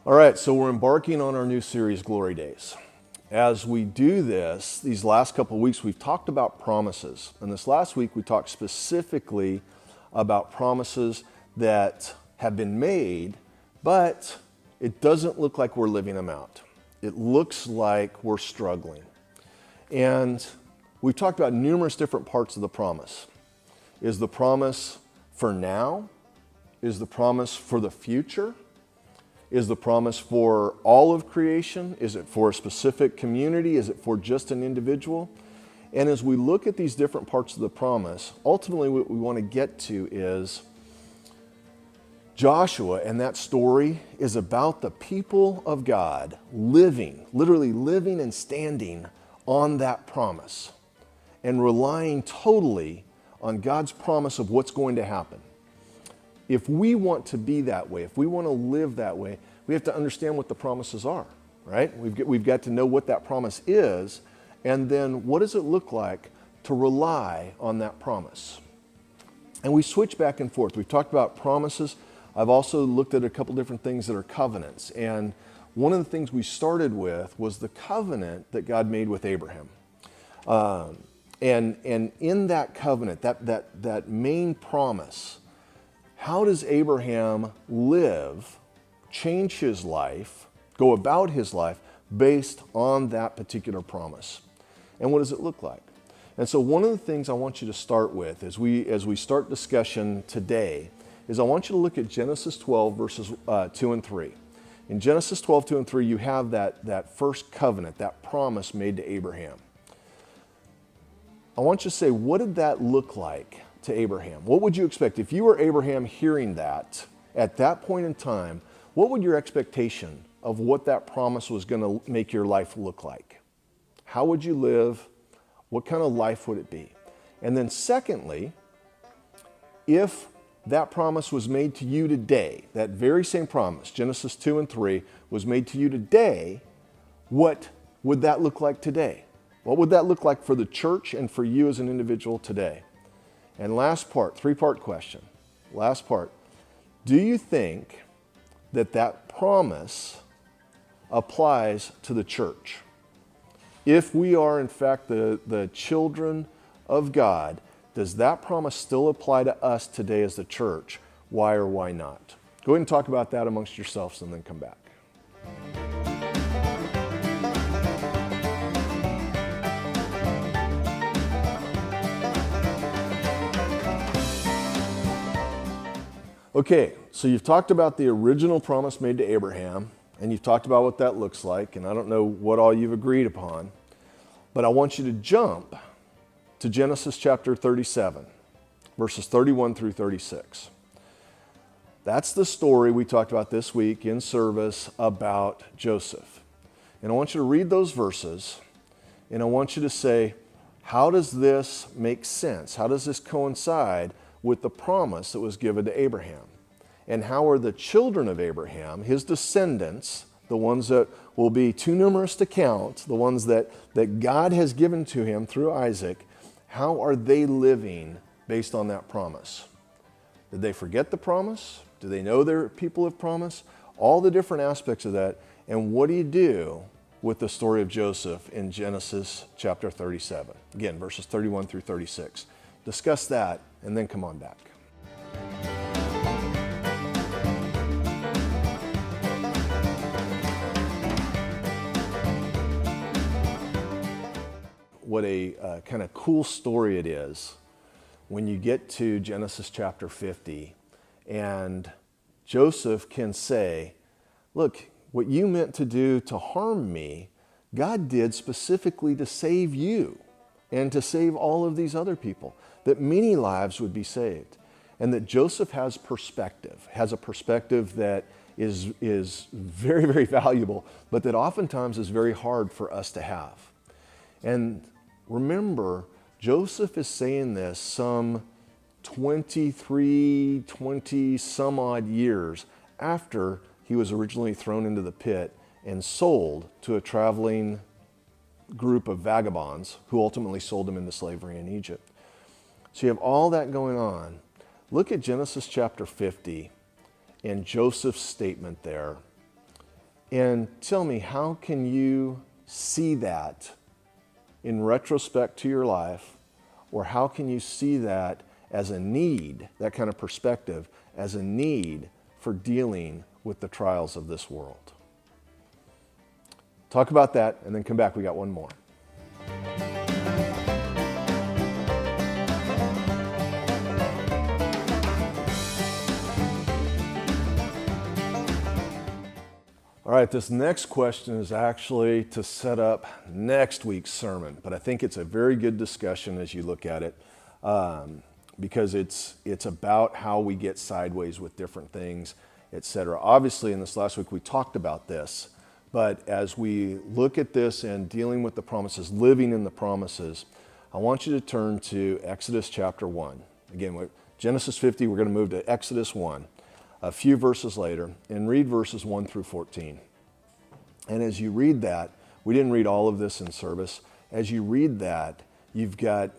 All right, so we're embarking on our new series, Glory Days. As we do this, these last couple of weeks, we've talked about promises. And this last week, we talked specifically about promises that have been made, but it doesn't look like we're living them out. It looks like we're struggling. And we've talked about numerous different parts of the promise. Is the promise for now? Is the promise for the future? Is the promise for all of creation? Is it for a specific community? Is it for just an individual? And as we look at these different parts of the promise, ultimately what we want to get to is Joshua, and that story is about the people of God living, literally living and standing on that promise and relying totally on God's promise of what's going to happen. If we want to be that way, if we want to live that way, we have to understand what the promises are, right? We've got to know what that promise is, and then what does it look like to rely on that promise? And we switch back and forth. We've talked about promises. I've also looked at a couple different things that are covenants. And one of the things we started with was the covenant that God made with Abraham. And in that covenant, that main promise, how does Abraham live, change his life, go about his life based on that particular promise? And what does it look like? And so one of the things I want you to start with as we start discussion today is I want you to look at Genesis 12 verses 2 and 3. In Genesis 12, 2 and 3, you have that first covenant, that promise made to Abraham. I want you to say, what did that look like to Abraham? What would you expect? If you were Abraham hearing that at that point in time, what would your expectation of what that promise was going to make your life look like? How would you live? What kind of life would it be? And then secondly, if that promise was made to you today, that very same promise, Genesis 2 and 3, was made to you today, what would that look like today? What would that look like for the church and for you as an individual today? And last part, three-part question. Last part, do you think that promise applies to the church? If we are in fact the children of God, does that promise still apply to us today as the church? Why or why not? Go ahead and talk about that amongst yourselves and then come back. Okay, so you've talked about the original promise made to Abraham, and you've talked about what that looks like, and I don't know what all you've agreed upon, but I want you to jump to Genesis chapter 37, verses 31 through 36. That's the story we talked about this week in service about Joseph. And I want you to read those verses, and I want you to say, how does this make sense? How does this coincide with the promise that was given to Abraham? And how are the children of Abraham, his descendants, the ones that will be too numerous to count, the ones that God has given to him through Isaac, how are they living based on that promise? Did they forget the promise? Do they know they're people of promise? All the different aspects of that. And what do you do with the story of Joseph in Genesis chapter 37? Again, verses 31 through 36. Discuss that and then come on back. What a kind of cool story it is when you get to Genesis chapter 50 and Joseph can say, look, what you meant to do to harm me, God did specifically to save you and to save all of these other people, that many lives would be saved. And that Joseph has a perspective that is very, very valuable, but that oftentimes is very hard for us to have. And remember, Joseph is saying this some 20 some odd years after he was originally thrown into the pit and sold to a traveling group of vagabonds who ultimately sold him into slavery in Egypt. So you have all that going on. Look at Genesis chapter 50 and Joseph's statement there And tell me, how can you see that in retrospect to your life, or how can you see that as a need, that kind of perspective, as a need for dealing with the trials of this world? Talk about that and then come back. We got one more. All right, this next question is actually to set up next week's sermon, but I think it's a very good discussion as you look at it, because it's about how we get sideways with different things, etc. Obviously, in this last week, we talked about this, but as we look at this and dealing with the promises, living in the promises, I want you to turn to Exodus chapter 1. Again, Genesis 50, we're going to move to Exodus 1. A few verses later, and read verses 1 through 14. And as you read that, we didn't read all of this in service. As you read that, you've got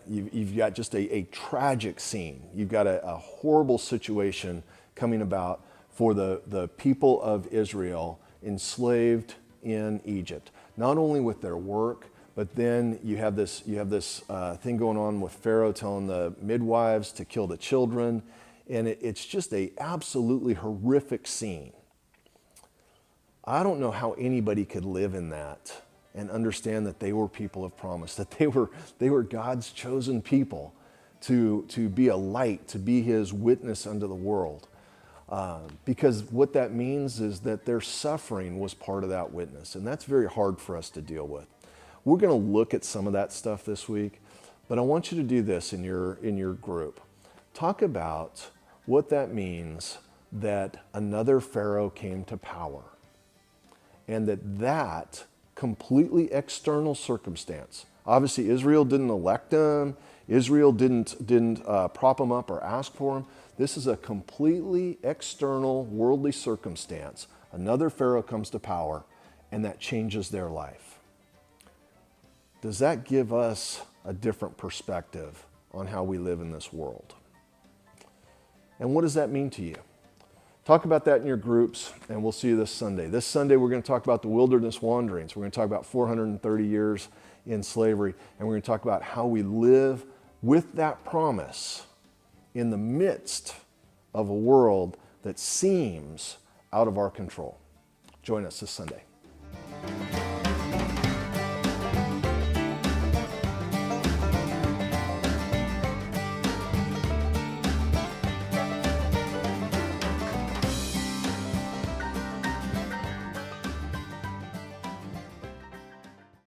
just a tragic scene. You've got a horrible situation coming about for the people of Israel enslaved in Egypt. Not only with their work, but then you have this thing going on with Pharaoh telling the midwives to kill the children. And it's just a absolutely horrific scene. I don't know how anybody could live in that and understand that they were people of promise, that they were God's chosen people to be a light, to be his witness unto the world. Because what that means is that their suffering was part of that witness. And that's very hard for us to deal with. We're going to look at some of that stuff this week, but I want you to do this in your group. Talk about what that means that another Pharaoh came to power, and that completely external circumstance. Obviously, Israel didn't elect him. Israel didn't prop him up or ask for him. This is a completely external worldly circumstance. Another Pharaoh comes to power, and that changes their life. Does that give us a different perspective on how we live in this world? And what does that mean to you? Talk about that in your groups, and we'll see you this Sunday. This Sunday, we're going to talk about the wilderness wanderings. We're going to talk about 430 years in slavery, and we're going to talk about how we live with that promise in the midst of a world that seems out of our control. Join us this Sunday.